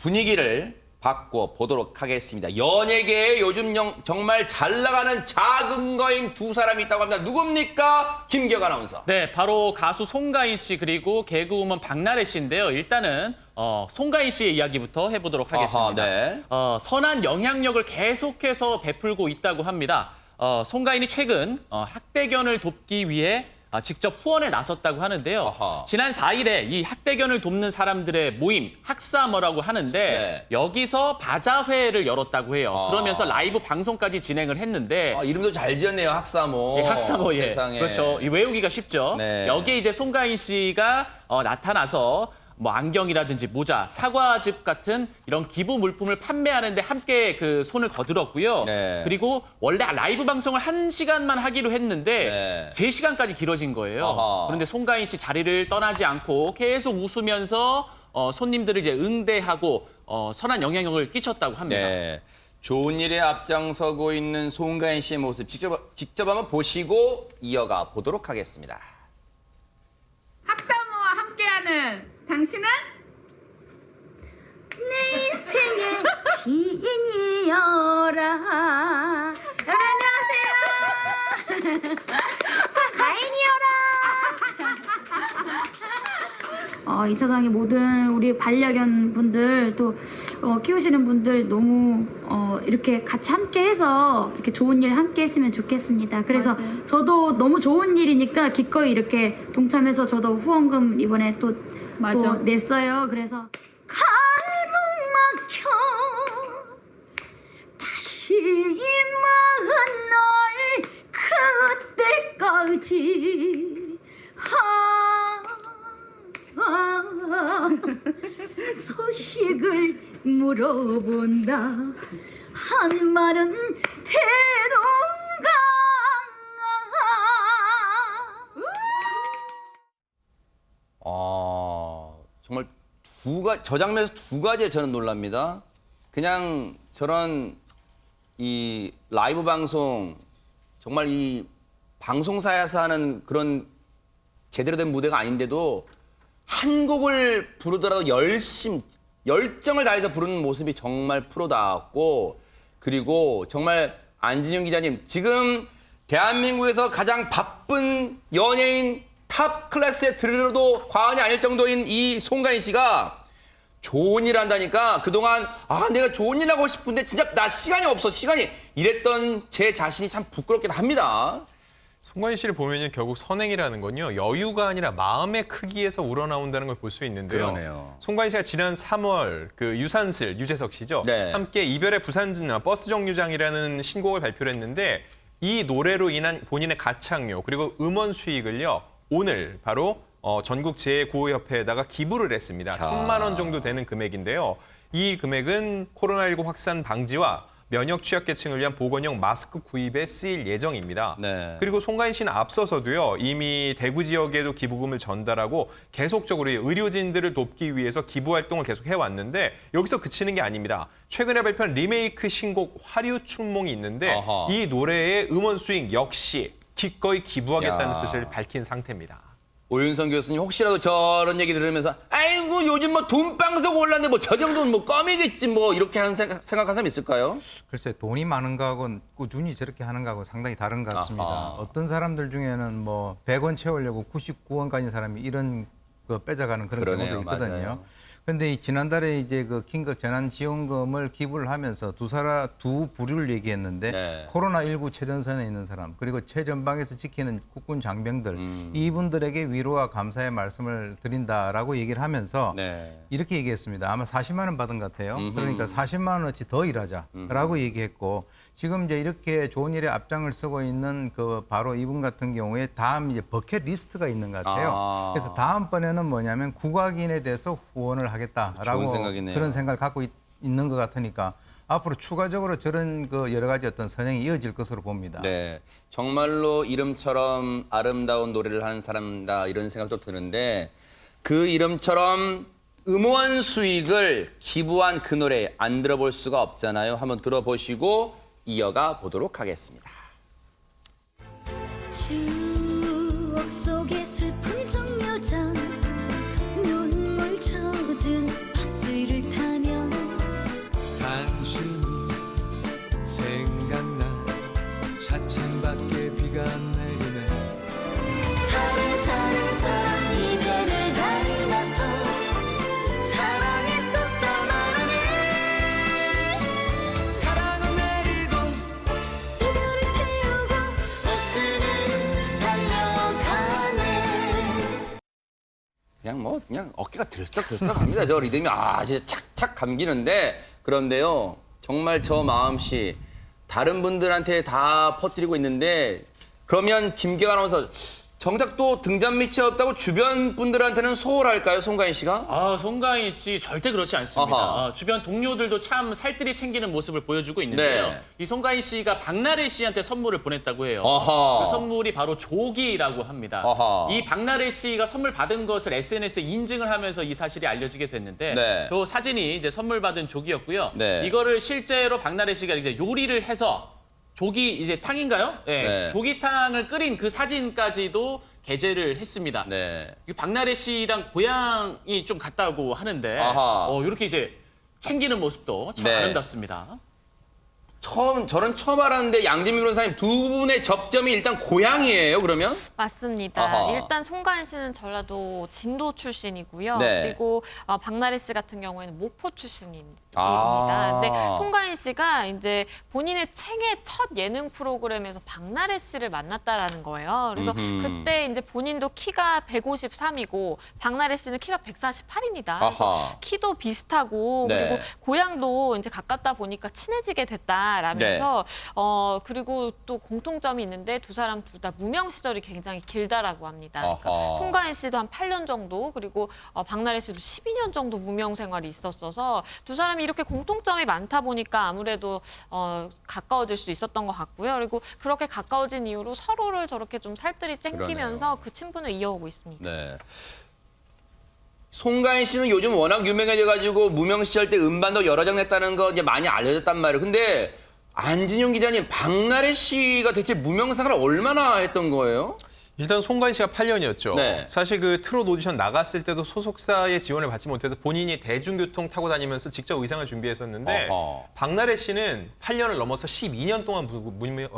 분위기를 바꿔 보도록 하겠습니다. 연예계에 요즘 정말 잘 나가는 작은 거인 두 사람이 있다고 합니다. 누굽니까? 김기혁 아나운서. 네, 바로 가수 송가인 씨 그리고 개그우먼 박나래 씨인데요. 일단은 송가인 씨의 이야기부터 해보도록 하겠습니다. 아하, 네. 선한 영향력을 계속해서 베풀고 있다고 합니다. 송가인이 최근 학대견을 돕기 위해 직접 후원에 나섰다고 하는데요. 아하. 지난 4일에 이 학대견을 돕는 사람들의 모임 학사모라고 하는데 네. 여기서 바자회를 열었다고 해요. 그러면서 라이브 방송까지 진행을 했는데 이름도 잘 지었네요. 학사모. 예, 학사모, 예. 세상에. 그렇죠. 이 외우기가 쉽죠. 네. 여기에 이제 송가인 씨가 나타나서 뭐 안경이라든지 모자, 사과즙 같은 이런 기부 물품을 판매하는데 함께 그 손을 거들었고요. 네. 그리고 원래 라이브 방송을 1시간만 하기로 했는데 네. 3시간까지 길어진 거예요. 아하. 그런데 송가인 씨 자리를 떠나지 않고 계속 웃으면서 손님들을 이제 응대하고 선한 영향력을 끼쳤다고 합니다. 네. 좋은 일에 앞장서고 있는 송가인 씨의 모습 직접 한번 보시고 이어가 보도록 하겠습니다. 학사모와 함께하는 당신은? 내 인생의 기인이여라. 여러분 안녕하세요. 송가인이여라. 이 세상의 모든 우리 반려견 분들 또 키우시는 분들 너무 이렇게 같이 함께해서 이렇게 좋은 일 함께했으면 좋겠습니다. 그래서 맞아요. 저도 너무 좋은 일이니까 기꺼이 이렇게 동참해서 저도 후원금 이번에 또 맞아. 냈어요. 그래서 가로막혀 다시 이 마흔 널 그때까지 소식을 물어본다 한마는 대동강 정말 저 장면에서 두 가지에 저는 놀랍니다. 그냥 저런 이 라이브 방송, 정말 이 방송사에서 하는 그런 제대로 된 무대가 아닌데도 한 곡을 부르더라도 열정을 다해서 부르는 모습이 정말 프로다웠고, 그리고 정말 안진영 기자님, 지금 대한민국에서 가장 바쁜 연예인 탑 클래스에 들어도 과언이 아닐 정도인 이 송가인 씨가 좋은 일 한다니까 그동안 내가 좋은 일 하고 싶은데 진짜 나 시간이 없어 이랬던 제 자신이 참 부끄럽기도 합니다. 송가인 씨를 보면요, 결국 선행이라는 건요, 여유가 아니라 마음의 크기에서 우러나온다는 걸 볼 수 있는데요. 그러네요. 송가인 씨가 지난 3월 그 유산슬 유재석 씨죠. 네. 함께 이별의 부산 버스 정류장이라는 신곡을 발표를 했는데 이 노래로 인한 본인의 가창료 그리고 음원 수익을요, 오늘 바로 전국 재구호협회에다가 기부를 했습니다. 1,000만 원 정도 되는 금액인데요. 이 금액은 코로나19 확산 방지와 면역 취약계층을 위한 보건용 마스크 구입에 쓰일 예정입니다. 네. 그리고 송가인 씨는 앞서서도요, 이미 대구 지역에도 기부금을 전달하고 계속적으로 의료진들을 돕기 위해서 기부 활동을 계속 해왔는데 여기서 그치는 게 아닙니다. 최근에 발표한 리메이크 신곡 화류춘몽이 있는데 아하. 이 노래의 음원 수익 역시 기꺼이 기부하겠다는 야. 뜻을 밝힌 상태입니다. 오윤성 교수님 혹시라도 저런 얘기 들으면서 아이고 요즘 뭐 돈방석 올랐는데 뭐 저 정도는 뭐 껌이겠지 뭐 이렇게 하는 생각한 사람 있을까요? 글쎄 돈이 많은 거하고 꾸준히 저렇게 하는 거하고 상당히 다른 것 같습니다. 아하. 어떤 사람들 중에는 뭐 100원 채우려고 99원 가진 사람이 이런 거 뺏어가는 그런 그러네요. 경우도 있거든요. 맞아요. 그런데 지난달에 이제 그 긴급 재난지원금을 기부를 하면서 두 부류를 얘기했는데 네. 코로나19 최전선에 있는 사람 그리고 최전방에서 지키는 국군 장병들 이분들에게 위로와 감사의 말씀을 드린다라고 얘기를 하면서 네. 이렇게 얘기했습니다. 아마 40만 원 받은 것 같아요. 그러니까 40만 원어치 더 일하자라고 얘기했고 지금 이제 이렇게 좋은 일에 앞장을 서고 있는 그 바로 이분 같은 경우에 다음 이제 버킷리스트가 있는 것 같아요. 그래서 다음번에는 뭐냐면 국악인에 대해서 후원을 하겠다라고 좋은 생각이네요. 그런 생각을 갖고 있는 것 같으니까 앞으로 추가적으로 저런 그 여러 가지 어떤 선행이 이어질 것으로 봅니다. 네, 정말로 이름처럼 아름다운 노래를 하는 사람다 이런 생각도 드는데 그 이름처럼 음원 수익을 기부한 그 노래 안 들어볼 수가 없잖아요. 한번 들어보시고 이어가 보도록 하겠습니다. 추억 속의 슬픈 정류장 눈물 젖은 버스를 타면 뭐 그냥 어깨가 들썩들썩합니다. 저 리듬이 진짜 착착 감기는데 그런데요. 정말 저 마음씨 다른 분들한테 다 퍼뜨리고 있는데 그러면 김기화 아나운서 정작 또 등잔 밑이 없다고 주변 분들한테는 소홀할까요, 송가인 씨가? 송가인 씨 절대 그렇지 않습니다. 아하. 주변 동료들도 참 살뜰히 챙기는 모습을 보여주고 있는데요. 네. 이 송가인 씨가 박나래 씨한테 선물을 보냈다고 해요. 아하. 그 선물이 바로 조기라고 합니다. 아하. 이 박나래 씨가 선물 받은 것을 SNS에 인증을 하면서 이 사실이 알려지게 됐는데 네. 저 사진이 이제 선물 받은 조기였고요. 네. 이거를 실제로 박나래 씨가 이제 요리를 해서 조기 이제 탕인가요? 네. 네. 조기탕을 끓인 그 사진까지도 게재를 했습니다. 네. 이 박나래 씨랑 고향이 좀 같다고 하는데 아하. 이렇게 이제 챙기는 모습도 참 네. 아름답습니다. 저는 처음 알았는데 양재민 변호사님 두 분의 접점이 일단 고향이에요, 그러면? 맞습니다. 아하. 일단 송가인 씨는 전라도 진도 출신이고요. 네. 그리고 박나래 씨 같은 경우에는 목포 출신입니다. 아. 근데 송가인 씨가 이제 본인의 생애 첫 예능 프로그램에서 박나래 씨를 만났다라는 거예요. 그래서 그때 이제 본인도 키가 153이고 박나래 씨는 키가 148입니다. 아하. 키도 비슷하고 네. 그리고 고향도 이제 가깝다 보니까 친해지게 됐다라면서 그리고 또 공통점이 있는데 두 사람 둘 다 무명 시절이 굉장히 길다라고 합니다. 그러니까 아하. 송가인 씨도 한 8년 정도 그리고 박나래 씨도 12년 정도 무명 생활이 있었어서 두 사람이 이렇게 공통점이 많다 보니까 아무래도 가까워질 수 있었던 것 같고요. 그리고 그렇게 가까워진 이후로 서로를 저렇게 좀 살뜰히 챙기면서 그 친분을 이어오고 있습니다. 네. 송가인 씨는 요즘 워낙 유명해져가지고 무명 시절 때 음반도 여러 장 냈다는 거 이제 많이 알려졌단 말이에요. 근데 안진용 기자님, 박나래 씨가 대체 무명 생활을 얼마나 했던 거예요? 일단 송가인 씨가 8년이었죠. 네. 사실 그 트롯 오디션 나갔을 때도 소속사의 지원을 받지 못해서 본인이 대중교통 타고 다니면서 직접 의상을 준비했었는데 어허. 박나래 씨는 8년을 넘어서 12년 동안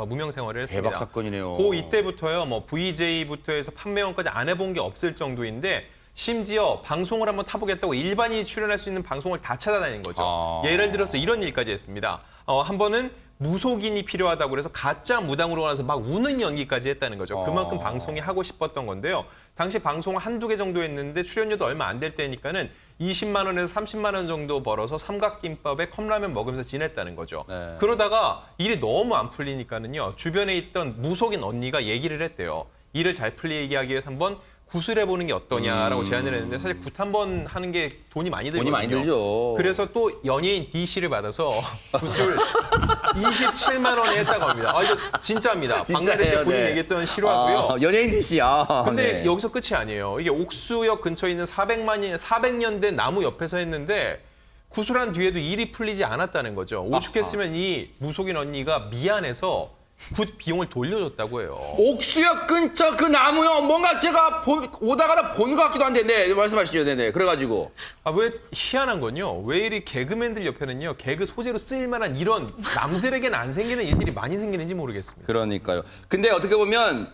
무명 생활을 했습니다. 대박 사건이네요. 고 이때부터요. 뭐 VJ부터 해서 판매원까지 안 해본 게 없을 정도인데 심지어 방송을 한번 타보겠다고 일반인이 출연할 수 있는 방송을 다 찾아다닌 거죠. 아. 예를 들어서 이런 일까지 했습니다. 한 번은 무속인이 필요하다고 그래서 가짜 무당으로 가서 막 우는 연기까지 했다는 거죠. 그만큼 방송이 하고 싶었던 건데요. 당시 방송 한두 개 정도 했는데 출연료도 얼마 안 될 때니까는 20만 원에서 30만 원 정도 벌어서 삼각김밥에 컵라면 먹으면서 지냈다는 거죠. 네. 그러다가 일이 너무 안 풀리니까는요. 주변에 있던 무속인 언니가 얘기를 했대요. 일을 잘 풀리게 하기 위해서 한번 구슬해보는 게 어떠냐라고 제안을 했는데 사실 굿 한 번 하는 게 돈이 많이 들거든요. 돈이 많이 들죠. 그래서 또 연예인 D씨를 받아서 구슬 27만 원에 했다고 합니다. 이거 진짜입니다. 박나래 씨 진짜예요, 본인 네. 얘기했던 실화고요. 연예인 DC. 근데 네. 여기서 끝이 아니에요. 이게 옥수역 근처에 있는 400년 된 나무 옆에서 했는데 구슬한 뒤에도 일이 풀리지 않았다는 거죠. 오죽했으면 이 무속인 언니가 미안해서 굿 비용을 돌려줬다고 해요. 옥수역 근처 그 나무요. 뭔가 제가 오다가다 본 것 같기도 한데, 네, 말씀하시죠. 네네. 그래가지고. 왜 희한한 건요. 왜 이리 개그맨들 옆에는요. 개그 소재로 쓰일만한 이런 남들에게는 안 생기는 일들이 많이 생기는지 모르겠습니다. 그러니까요. 근데 어떻게 보면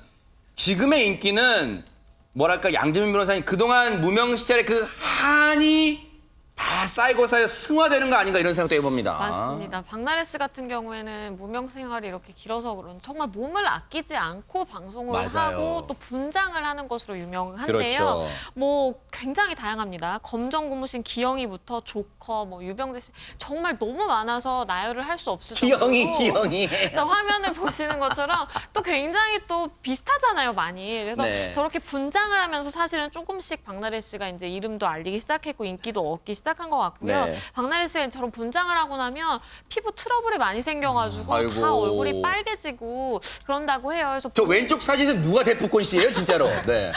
지금의 인기는 뭐랄까 양재민 변호사님 그동안 무명 시절에 그 한이 다 쌓이고 쌓여 승화되는 거 아닌가 이런 생각도 해봅니다. 맞습니다. 박나래 씨 같은 경우에는 무명 생활이 이렇게 길어서 그런 정말 몸을 아끼지 않고 방송을 맞아요. 하고 또 분장을 하는 것으로 유명한데요. 그렇죠. 뭐 굉장히 다양합니다. 검정 고무신 기영이부터 조커, 뭐 유병재 씨 정말 너무 많아서 나열을 할 수 없을 정도로 기영이. 저 화면을 보시는 것처럼 또 굉장히 또 비슷하잖아요, 많이. 그래서 네. 저렇게 분장을 하면서 사실은 조금씩 박나래 씨가 이제 이름도 알리기 시작했고 인기도 얻기 시작한 것 같고요. 네. 박나래 씨가 저런 분장을 하고 나면 피부 트러블이 많이 생겨가지고 아이고. 다 얼굴이 빨개지고 그런다고 해요. 그래서 저 왼쪽 사진에서 누가 대포콘 씨예요, 진짜로? 네.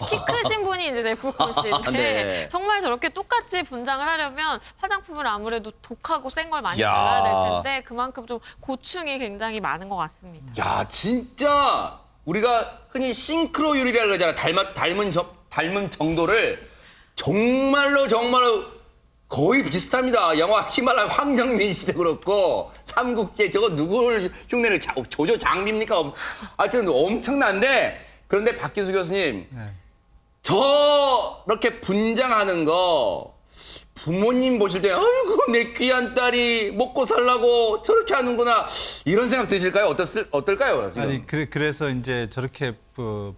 키 크신 분이 이제 대부분 씨인데 네. 정말 저렇게 똑같이 분장을 하려면 화장품을 아무래도 독하고 센 걸 많이 야. 발라야 될 텐데 그만큼 좀 고충이 굉장히 많은 것 같습니다. 야, 진짜 우리가 흔히 싱크로율이라고 그러잖아. 닮은 정도를 정말로 거의 비슷합니다. 영화 히말라야 황정민 씨도 그렇고 삼국지에 저거 누구를 흉내를 조조 장비입니까? 하여튼 엄청난데 그런데 박기수 교수님 저렇게 분장하는 거 부모님 보실 때 아이고 내 귀한 딸이 먹고 살라고 저렇게 하는구나 이런 생각 드실까요? 어떨까요? 지금? 아니 그래서 이제 저렇게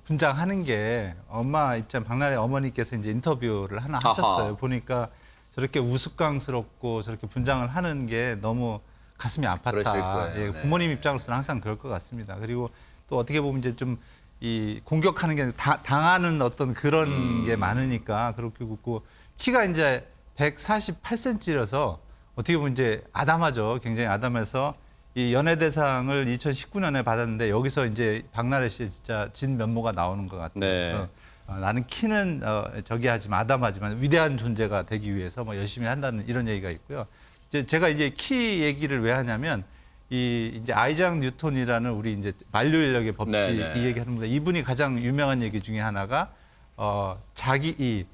분장하는 게 엄마 입장 박나래 어머니께서 이제 인터뷰를 하나 하셨어요. 아하. 보니까 저렇게 우스꽝스럽고 저렇게 분장을 하는 게 너무 가슴이 그러실 아팠다. 거예요. 예, 네. 부모님 입장으로서는 항상 그럴 것 같습니다. 그리고 또 어떻게 보면 이제 좀 이 공격하는 게 당하는 어떤 그런 게 많으니까 그렇게 굽고 키가 이제 148cm라서 어떻게 보면 이제 아담하죠. 굉장히 아담해서 이 연예대상을 2019년에 받았는데 여기서 이제 박나래 씨의 진짜 진 면모가 나오는 것 같아요. 네. 나는 키는 저기 하지만 아담하지만 위대한 존재가 되기 위해서 뭐 열심히 한다는 이런 얘기가 있고요. 제가 이제 키 얘기를 왜 하냐면 이제 아이작 뉴턴이라는 우리 이제 만류인력의 법칙 네, 네. 이 얘기하는 겁니다. 이분이 가장 유명한 얘기 중에 하나가 자기의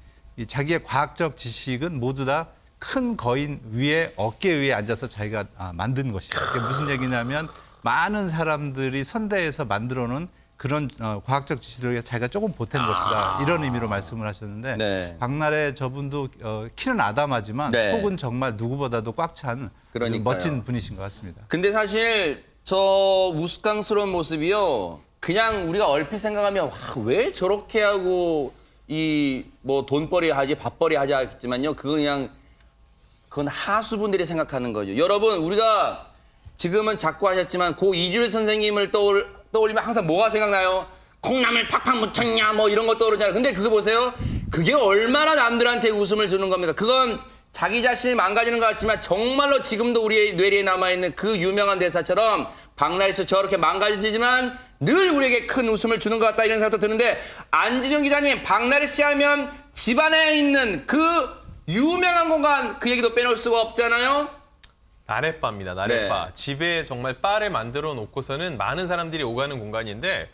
과학적 지식은 모두 다 큰 거인 위에 어깨 위에 앉아서 자기가 만든 것이다. 그게 무슨 얘기냐면 많은 사람들이 선대해서 만들어 놓은 그런 과학적 지식을 자기가 조금 보탠 것이다. 이런 의미로 말씀을 하셨는데 네. 박나래 저분도 키는 아담하지만 네. 속은 정말 누구보다도 꽉 찬 그러니까요. 멋진 분이신 것 같습니다. 근데 사실 저 우스꽝스러운 모습이요. 그냥 우리가 얼핏 생각하면 와, 왜 저렇게 하고 이 뭐 돈벌이 하지 밥벌이 하지 하겠지만요. 그건 하수분들이 생각하는 거죠. 여러분 우리가 지금은 자꾸 하셨지만 고 이주일 선생님을 떠올리면 항상 뭐가 생각나요? 콩나물 팍팍 묻혔냐 뭐 이런 거 떠오르잖아요. 근데 그거 보세요. 그게 얼마나 남들한테 웃음을 주는 겁니까? 그건 자기 자신이 망가지는 것 같지만 정말로 지금도 우리의 뇌리에 남아있는 그 유명한 대사처럼 박나래 씨 저렇게 망가지지만 늘 우리에게 큰 웃음을 주는 것 같다 이런 생각도 드는데 안진영 기자님 박나래 씨 하면 집안에 있는 그 유명한 공간 그 얘기도 빼놓을 수가 없잖아요. 나래바입니다. 나래바. 네. 집에 정말 바를 만들어 놓고서는 많은 사람들이 오가는 공간인데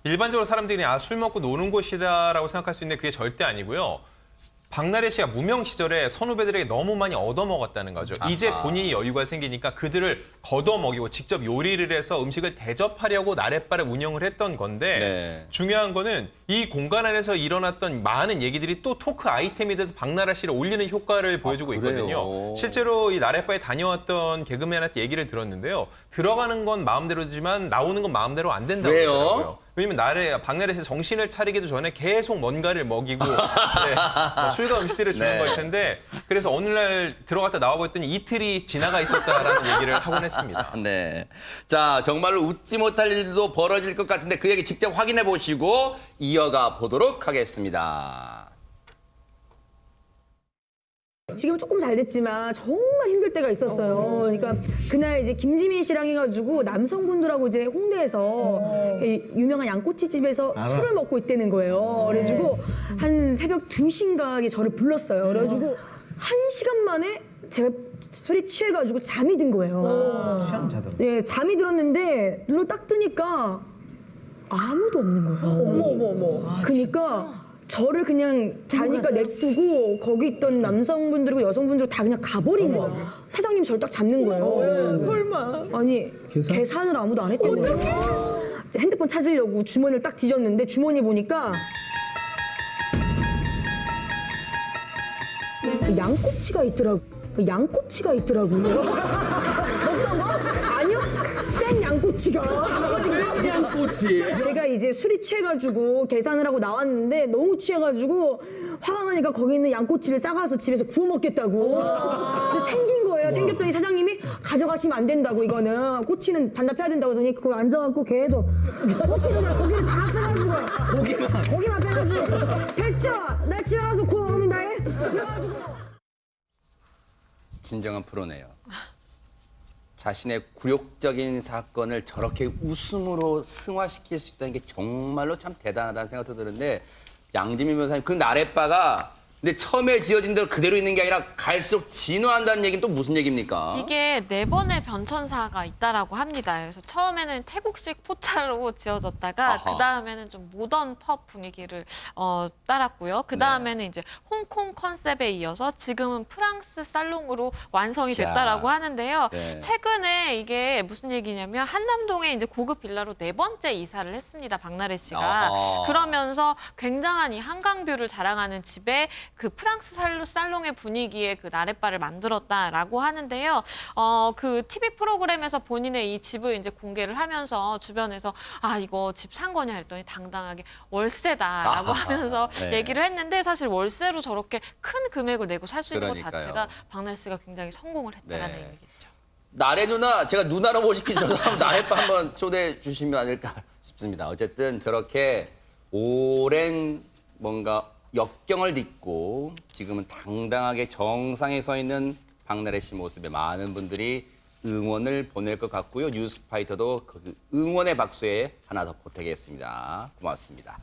일반적으로 사람들이 술 먹고 노는 곳이다라고 생각할 수 있는데 그게 절대 아니고요. 박나래 씨가 무명 시절에 선후배들에게 너무 많이 얻어먹었다는 거죠. 이제 본인이 여유가 생기니까 그들을 걷어먹이고 직접 요리를 해서 음식을 대접하려고 나래바를 운영을 했던 건데 네. 중요한 거는 이 공간 안에서 일어났던 많은 얘기들이 또 토크 아이템이 돼서 박나래 씨를 올리는 효과를 보여주고 그래요? 있거든요. 실제로 이 나래바에 다녀왔던 개그맨한테 얘기를 들었는데요. 들어가는 건 마음대로지만 나오는 건 마음대로 안 된다고 왜요? 하더라고요. 왜냐면 박나래 씨 정신을 차리기도 전에 계속 뭔가를 먹이고 네, 술과 음식들을 주는 네. 걸 텐데 그래서 어느 날 들어갔다 나와봤더니 이틀이 지나가 있었다라는 얘기를 하곤 했습니다. 네. 자, 정말로 웃지 못할 일도 벌어질 것 같은데 그 얘기 직접 확인해 보시고 이어가 보도록 하겠습니다. 지금 조금 잘 됐지만 정말 힘들 때가 있었어요. 그러니까 그날 이제 김지민 씨랑 해가지고 남성분들하고 이제 홍대에서 유명한 양꼬치 집에서 술을 먹고 있다는 거예요. 그래가지고 한 새벽 2시인가에 저를 불렀어요. 그래가지고 1시간 만에 제가 소리 취해가지고 잠이 든 거예요. 예, 잠이 들었는데 눈을 딱 뜨니까 아무도 없는 거예요. 그러니까 저를 그냥 자니까 냅두고 거기 있던 남성분들이고 여성분들 다 그냥 가버린 거예요. 사장님이 저를 딱 잡는 거예요. 설마. 아니 계산을 아무도 안 했던 거예요. 핸드폰 찾으려고 주머니를 딱 뒤졌는데 주머니 보니까 양꼬치가 있더라고요. 양꼬치가 있더라고요. 어떤 거? 아니요. 생 양꼬치가. 양꼬치. 제가 이제 술이 취해가지고 계산을 하고 나왔는데 너무 취해가지고 화가 나니까 거기 있는 양꼬치를 싸가서 집에서 구워 먹겠다고. 근데 챙긴 거예요. 챙겼더니 사장님이 가져가시면 안 된다고 이거는. 꼬치는 반납해야 된다고 하더니 그걸 앉아갖고 걔도 꼬치를 그냥 고기를 다 빼가지고. 고기만 빼가지고. 됐죠? 나 집에 가서 구워 먹으면 다 해? 그래가지고. 진정한 프로네요. 자신의 굴욕적인 사건을 저렇게 웃음으로 승화시킬 수 있다는 게 정말로 참 대단하다는 생각도 드는데 양지민 변호사님 그 나래바가 근데 처음에 지어진 대로 그대로 있는 게 아니라 갈수록 진화한다는 얘기는 또 무슨 얘기입니까? 이게 4번의 변천사가 있다라고 합니다. 그래서 처음에는 태국식 포차로 지어졌다가 아하. 그 다음에는 좀 모던 펍 분위기를 따랐고요. 그 다음에는 이제 홍콩 컨셉에 이어서 지금은 프랑스 살롱으로 완성이 됐다라고 하는데요. 네. 최근에 이게 무슨 얘기냐면 한남동에 이제 고급 빌라로 4번째 이사를 했습니다. 박나래 씨가. 아하. 그러면서 굉장한 이 한강뷰를 자랑하는 집에 그 프랑스 살롱의 분위기에 그 나랫바를 만들었다라고 하는데요. 그 TV 프로그램에서 본인의 이 집을 이제 공개를 하면서 주변에서 이거 집 산 거냐 했더니 당당하게 월세다라고 하면서 네. 얘기를 했는데 사실 월세로 저렇게 큰 금액을 내고 살 수 있는 것 그러니까요. 자체가 박나래 씨가 굉장히 성공을 했다라는 네. 얘기겠죠. 나래 누나, 제가 누나로 모시기 전에 나래빠 한번 초대해 주시면 안 될까 싶습니다. 어쨌든 저렇게 오랜 뭔가 역경을 딛고 지금은 당당하게 정상에 서 있는 박나래 씨 모습에 많은 분들이 응원을 보낼 것 같고요. 뉴스파이터도 그 응원의 박수에 하나 더 보태겠습니다. 고맙습니다.